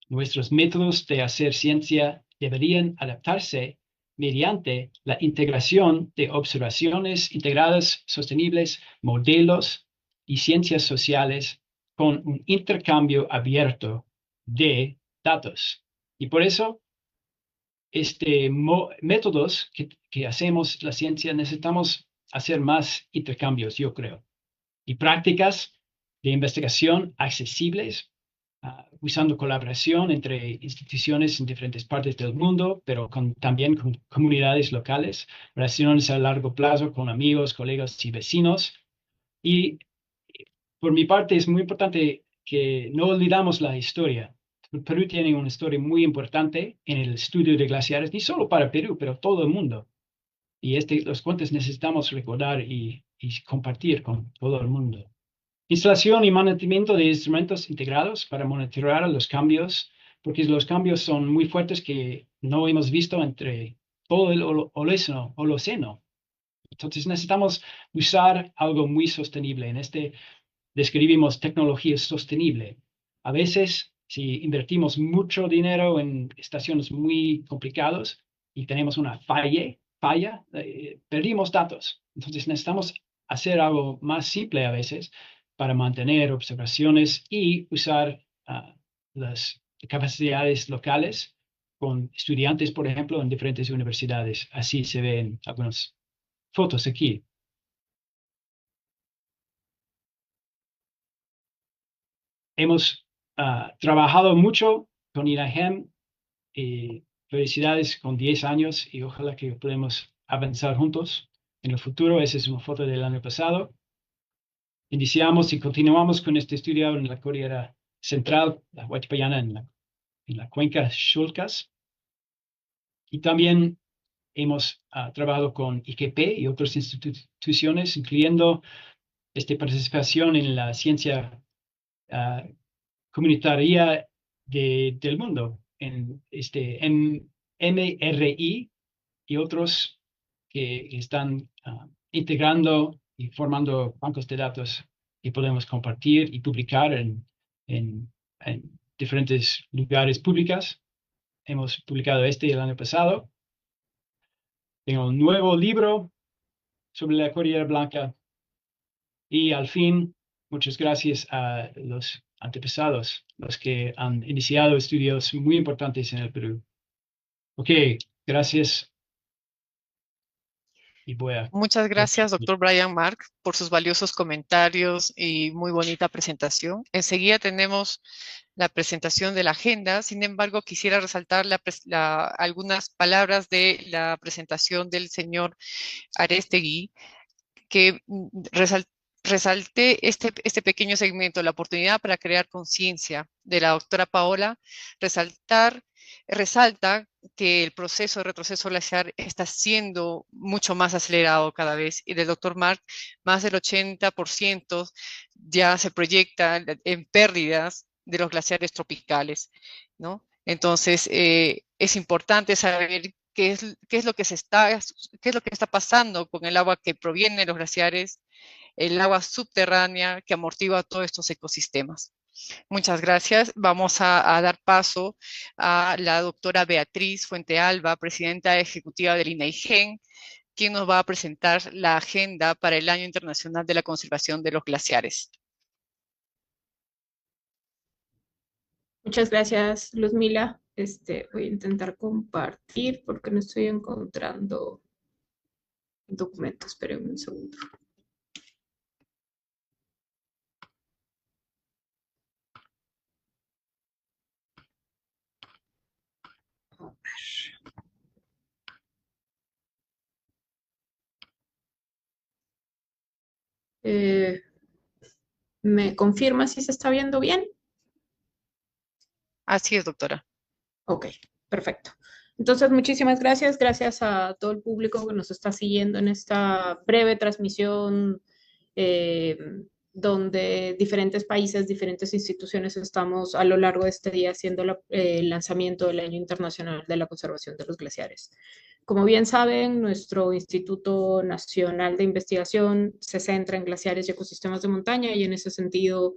Nuestros métodos de hacer ciencia deberían adaptarse mediante la integración de observaciones integradas, sostenibles, modelos y ciencias sociales con un intercambio abierto de datos. Y por eso, métodos que hacemos la ciencia, necesitamos hacer más intercambios, yo creo, y prácticas de investigación accesibles, usando colaboración entre instituciones en diferentes partes del mundo, pero también con comunidades locales, relaciones a largo plazo con amigos, colegas y vecinos. Y por mi parte es muy importante que no olvidamos la historia. Perú tiene una historia muy importante en el estudio de glaciares, ni solo para Perú, pero todo el mundo. Y los cuentos necesitamos recordar y compartir con todo el mundo. Instalación y mantenimiento de instrumentos integrados para monitorear los cambios, porque los cambios son muy fuertes que no hemos visto entre todo el Holoceno. Entonces necesitamos usar algo muy sostenible. En describimos tecnología sostenible. A veces, si invertimos mucho dinero en estaciones muy complicadas, y tenemos una falla, perdimos datos. Entonces necesitamos hacer algo más simple a veces para mantener observaciones y usar las capacidades locales con estudiantes, por ejemplo, en diferentes universidades. Así se ven algunas fotos aquí. Hemos trabajado mucho con INAGEM y felicidades con 10 años y ojalá que podamos avanzar juntos en el futuro. Esa es una foto del año pasado. Iniciamos y continuamos con este estudio en la Cordillera Central, la Huaypallana, en la cuenca Xulcas. Y también hemos trabajado con IGP y otras instituciones, incluyendo participación en la ciencia comunitaria del mundo, en MRI y otros que están integrando y formando bancos de datos que podemos compartir y publicar en diferentes lugares públicos. Hemos publicado el año pasado. Tengo un nuevo libro sobre la Cordillera Blanca. Y al fin, muchas gracias a los antepasados, los que han iniciado estudios muy importantes en el Perú. Ok, gracias. Y voy a...
Muchas gracias, doctor Brian Mark, por sus valiosos comentarios y muy bonita presentación. Enseguida tenemos la presentación de la agenda. Sin embargo, quisiera resaltar algunas palabras de la presentación del señor Arestegui, que resalté este pequeño segmento, la oportunidad para crear conciencia de la doctora Paola, resalta que el proceso de retroceso glaciar está siendo mucho más acelerado cada vez, y del doctor Mark, más del 80% ya se proyecta en pérdidas de los glaciares tropicales, ¿no? Entonces, es importante saber qué es lo que está pasando con el agua que proviene de los glaciares, el agua subterránea que amortigua todos estos ecosistemas. Muchas gracias. Vamos a dar paso a la doctora Beatriz Fuentealba, presidenta ejecutiva del INAIGEM, quien nos va a presentar la agenda para el Año Internacional de la Conservación de los Glaciares.
Muchas gracias, Luzmila. Voy a intentar compartir porque no estoy encontrando documentos. Esperen un segundo. A ver. ¿Me confirma si se está viendo bien?
Así es, doctora.
Ok, perfecto. Entonces, muchísimas gracias. Gracias a todo el público que nos está siguiendo en esta breve transmisión donde diferentes países, diferentes instituciones estamos a lo largo de este día haciendo el lanzamiento del Año Internacional de la Conservación de los Glaciares. Como bien saben, nuestro Instituto Nacional de Investigación se centra en glaciares y ecosistemas de montaña, y en ese sentido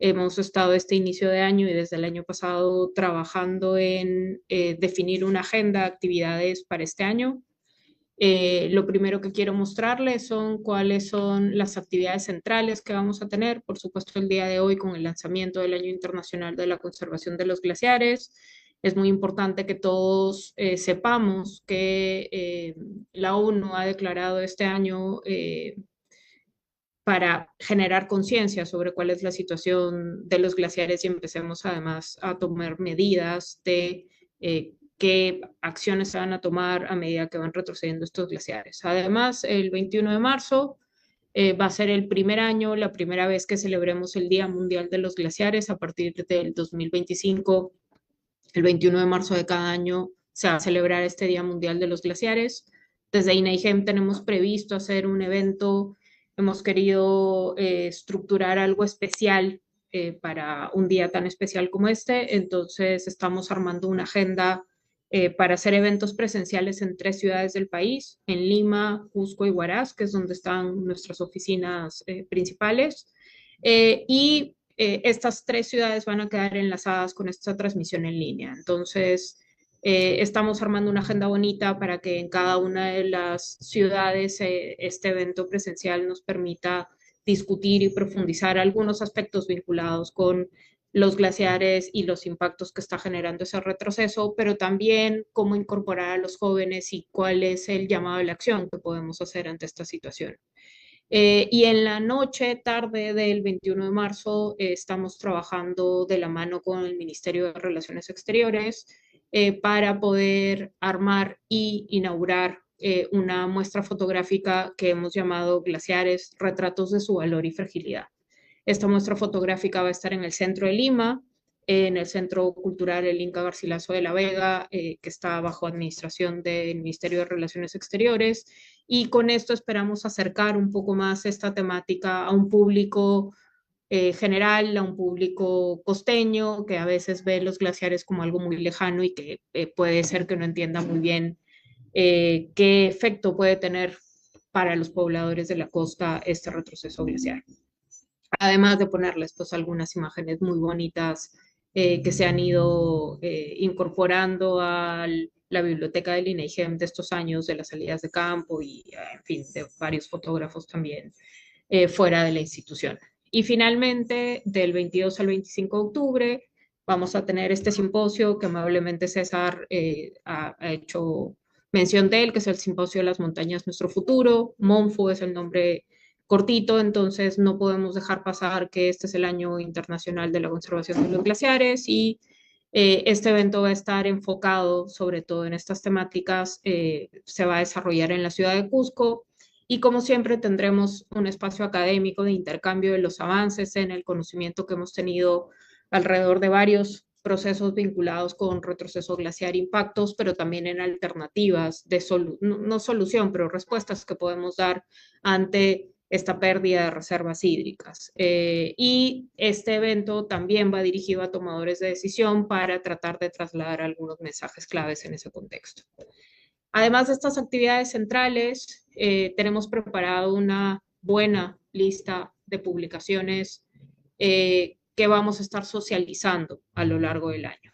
hemos estado este inicio de año y desde el año pasado trabajando en definir una agenda de actividades para este año. Lo primero que quiero mostrarles son cuáles son las actividades centrales que vamos a tener, por supuesto el día de hoy con el lanzamiento del Año Internacional de la Conservación de los Glaciares. Es muy importante que todos sepamos que la ONU ha declarado este año para generar conciencia sobre cuál es la situación de los glaciares y empecemos además a tomar medidas de qué acciones se van a tomar a medida que van retrocediendo estos glaciares. Además, el 21 de marzo va a ser el primer año, la primera vez que celebremos el Día Mundial de los Glaciares. A partir del 2025, el 21 de marzo de cada año se va a celebrar este Día Mundial de los Glaciares. Desde INAIGEM tenemos previsto hacer un evento. Hemos querido estructurar algo especial para un día tan especial como este. Entonces estamos armando una agenda para hacer eventos presenciales en 3 ciudades del país, en Lima, Cusco y Huaraz, que es donde están nuestras oficinas principales. Y estas 3 ciudades van a quedar enlazadas con esta transmisión en línea. Entonces, Estamos armando una agenda bonita para que en cada una de las ciudades este evento presencial nos permita discutir y profundizar algunos aspectos vinculados con los glaciares y los impactos que está generando ese retroceso, pero también cómo incorporar a los jóvenes y cuál es el llamado de la acción que podemos hacer ante esta situación. Y en la noche, tarde del 21 de marzo, estamos trabajando de la mano con el Ministerio de Relaciones Exteriores para poder armar y inaugurar una muestra fotográfica que hemos llamado Glaciares, retratos de su valor y fragilidad. Esta muestra fotográfica va a estar en el centro de Lima, en el Centro Cultural El Inca Garcilaso de la Vega, que está bajo administración del Ministerio de Relaciones Exteriores, y con esto esperamos acercar un poco más esta temática a un público general, a un público costeño que a veces ve los glaciares como algo muy lejano y que puede ser que no entienda muy bien qué efecto puede tener para los pobladores de la costa este retroceso glaciar. Además de ponerles pues algunas imágenes muy bonitas que se han ido incorporando a la biblioteca del INEIGEM de estos años de las salidas de campo y, en fin, de varios fotógrafos también fuera de la institución. Y finalmente, del 22 al 25 de octubre, vamos a tener este simposio que amablemente César ha hecho mención de él, que es el Simposio de las Montañas Nuestro Futuro. MONFU es el nombre cortito, entonces no podemos dejar pasar que este es el Año Internacional de la Conservación de los Glaciares y este evento va a estar enfocado sobre todo en estas temáticas, se va a desarrollar en la ciudad de Cusco y como siempre tendremos un espacio académico de intercambio de los avances en el conocimiento que hemos tenido alrededor de varios procesos vinculados con retroceso glaciar, impactos, pero también en alternativas de no solución, pero respuestas que podemos dar ante esta pérdida de reservas hídricas. Y este evento también va dirigido a tomadores de decisión para tratar de trasladar algunos mensajes claves en ese contexto. Además de estas actividades centrales, tenemos preparado una buena lista de publicaciones que vamos a estar socializando a lo largo del año.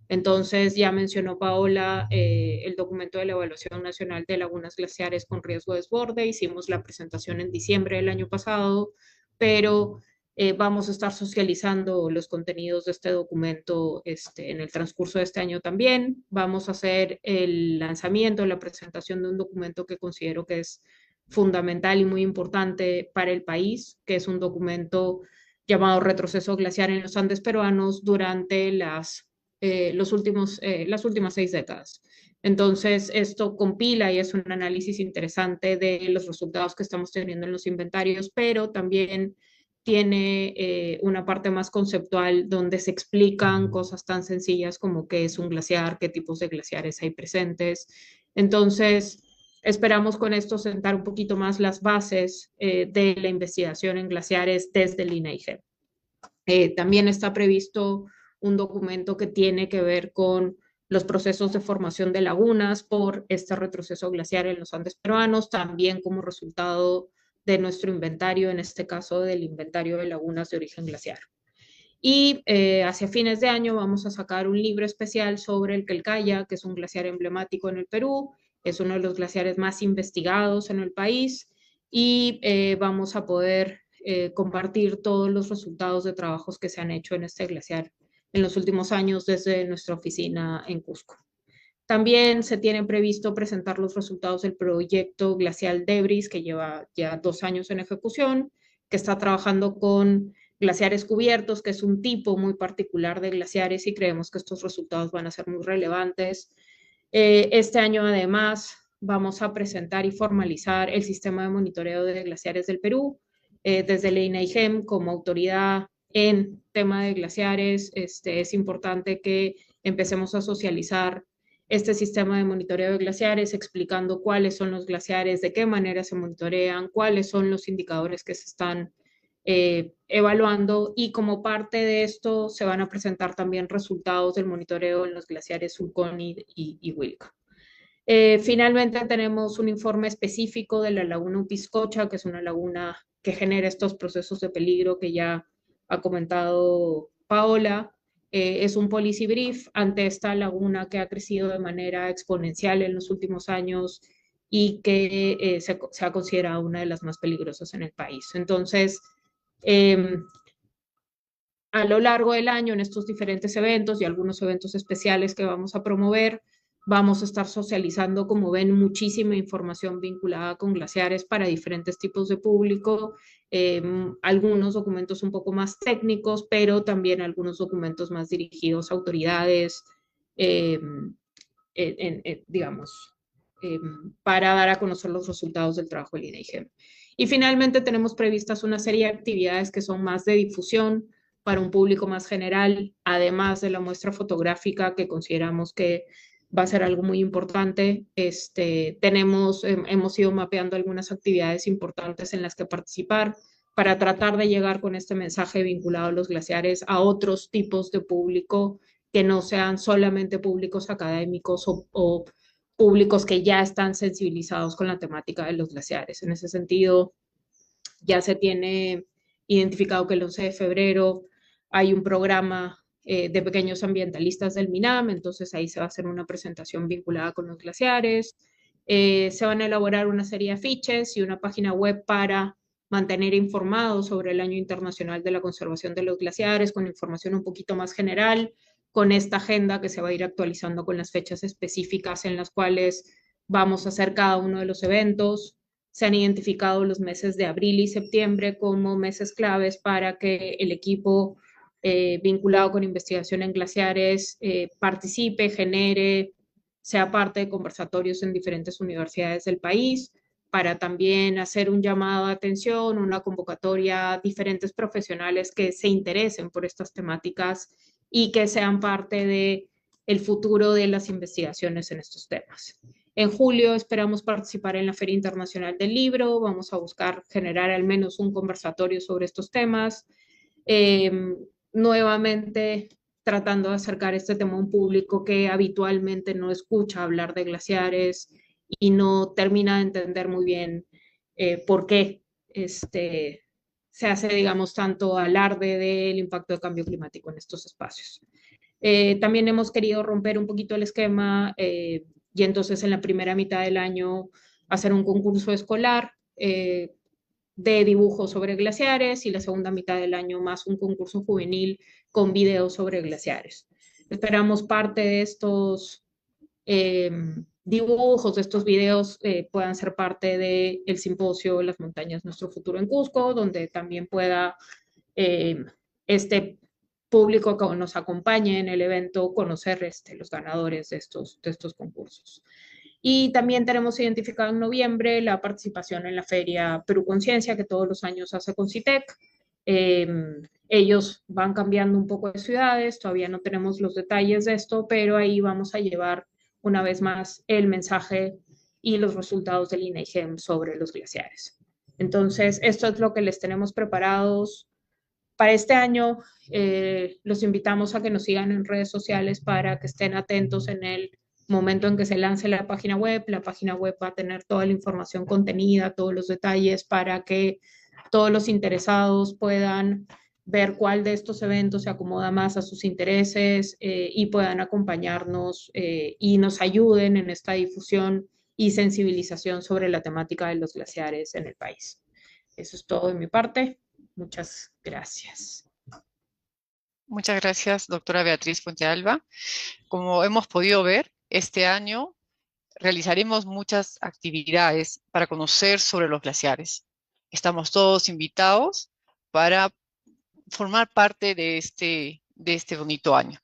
Entonces, ya mencionó Paola el documento de la Evaluación Nacional de Lagunas Glaciares con Riesgo de Desborde. Hicimos la presentación en diciembre del año pasado, pero vamos a estar socializando los contenidos de este documento en el transcurso de este año también. Vamos a hacer el lanzamiento, la presentación de un documento que considero que es fundamental y muy importante para el país, que es un documento llamado Retroceso Glaciar en los Andes Peruanos durante las últimas 6 décadas. Entonces, esto compila y es un análisis interesante de los resultados que estamos teniendo en los inventarios, pero también tiene una parte más conceptual donde se explican cosas tan sencillas como qué es un glaciar, qué tipos de glaciares hay presentes. Entonces, esperamos con esto sentar un poquito más las bases de la investigación en glaciares desde el INEIGEM. También está previsto un documento que tiene que ver con los procesos de formación de lagunas por este retroceso glaciar en los Andes peruanos, también como resultado de nuestro inventario, en este caso del inventario de lagunas de origen glaciar. Y hacia fines de año vamos a sacar un libro especial sobre el Quelcaya, que es un glaciar emblemático en el Perú, es uno de los glaciares más investigados en el país y vamos a poder compartir todos los resultados de trabajos que se han hecho en este glaciar en los últimos años desde nuestra oficina en Cusco. También se tiene previsto presentar los resultados del proyecto Glacial Debris, que lleva ya 2 años en ejecución, que está trabajando con glaciares cubiertos, que es un tipo muy particular de glaciares y creemos que estos resultados van a ser muy relevantes. Este año, además, vamos a presentar y formalizar el sistema de monitoreo de glaciares del Perú, desde el INEIGEM como autoridad en tema de glaciares. Es importante que empecemos a socializar este sistema de monitoreo de glaciares, explicando cuáles son los glaciares, de qué manera se monitorean, cuáles son los indicadores que se están evaluando, y como parte de esto se van a presentar también resultados del monitoreo en los glaciares Sulconi y Huilca. Finalmente tenemos un informe específico de la laguna Upiscocha, que es una laguna que genera estos procesos de peligro que ya ha comentado Paola. es un policy brief ante esta laguna que ha crecido de manera exponencial en los últimos años y que se ha considerado una de las más peligrosas en el país. Entonces, a lo largo del año, en estos diferentes eventos y algunos eventos especiales que vamos a promover, vamos a estar socializando, como ven, muchísima información vinculada con glaciares para diferentes tipos de público, algunos documentos un poco más técnicos, pero también algunos documentos más dirigidos a autoridades, digamos, para dar a conocer los resultados del trabajo del INAIGEM. Y finalmente tenemos previstas una serie de actividades que son más de difusión para un público más general, además de la muestra fotográfica que consideramos que va a ser algo muy importante. Hemos ido mapeando algunas actividades importantes en las que participar para tratar de llegar con este mensaje vinculado a los glaciares a otros tipos de público que no sean solamente públicos académicos o públicos que ya están sensibilizados con la temática de los glaciares. En ese sentido, ya se tiene identificado que el 11 de febrero hay un programa de pequeños ambientalistas del MINAM, entonces ahí se va a hacer una presentación vinculada con los glaciares. Se van a elaborar una serie de afiches y una página web para mantener informados sobre el Año Internacional de la Conservación de los Glaciares, con información un poquito más general, con esta agenda que se va a ir actualizando con las fechas específicas en las cuales vamos a hacer cada uno de los eventos. Se han identificado los meses de abril y septiembre como meses claves para que el equipo vinculado con investigación en glaciares participe, genere, sea parte de conversatorios en diferentes universidades del país, para también hacer un llamado de atención, una convocatoria a diferentes profesionales que se interesen por estas temáticas y que sean parte del futuro de las investigaciones en estos temas. En julio esperamos participar en la Feria Internacional del Libro, vamos a buscar generar al menos un conversatorio sobre estos temas, nuevamente tratando de acercar este tema a un público que habitualmente no escucha hablar de glaciares y no termina de entender muy bien por qué se hace, digamos, tanto alarde del impacto del cambio climático en estos espacios. También hemos querido romper un poquito el esquema y entonces en la primera mitad del año hacer un concurso escolar de dibujo sobre glaciares y la segunda mitad del año más un concurso juvenil con videos sobre glaciares. Esperamos parte de estos dibujos, de estos videos puedan ser parte del simposio Las Montañas Nuestro Futuro en Cusco, donde también pueda este público que nos acompañe en el evento conocer los ganadores de estos concursos. Y también tenemos identificado en noviembre la participación en la Feria Perú Conciencia, que todos los años hace Concitec. Ellos van cambiando un poco de ciudades, todavía no tenemos los detalles de esto, pero ahí vamos a llevar una vez más el mensaje y los resultados del INAIGEM sobre los glaciares. Entonces, esto es lo que les tenemos preparados para este año. Los invitamos a que nos sigan en redes sociales para que estén atentos en el momento en que se lance la página web. La página web va a tener toda la información contenida, todos los detalles para que todos los interesados puedan ver cuál de estos eventos se acomoda más a sus intereses y puedan acompañarnos y nos ayuden en esta difusión y sensibilización sobre la temática de los glaciares en el país. Eso es todo de mi parte. Muchas gracias.
Muchas gracias, doctora Beatriz Puente-Alba. Como hemos podido ver, este año realizaremos muchas actividades para conocer sobre los glaciares. Estamos todos invitados para formar parte de este bonito año.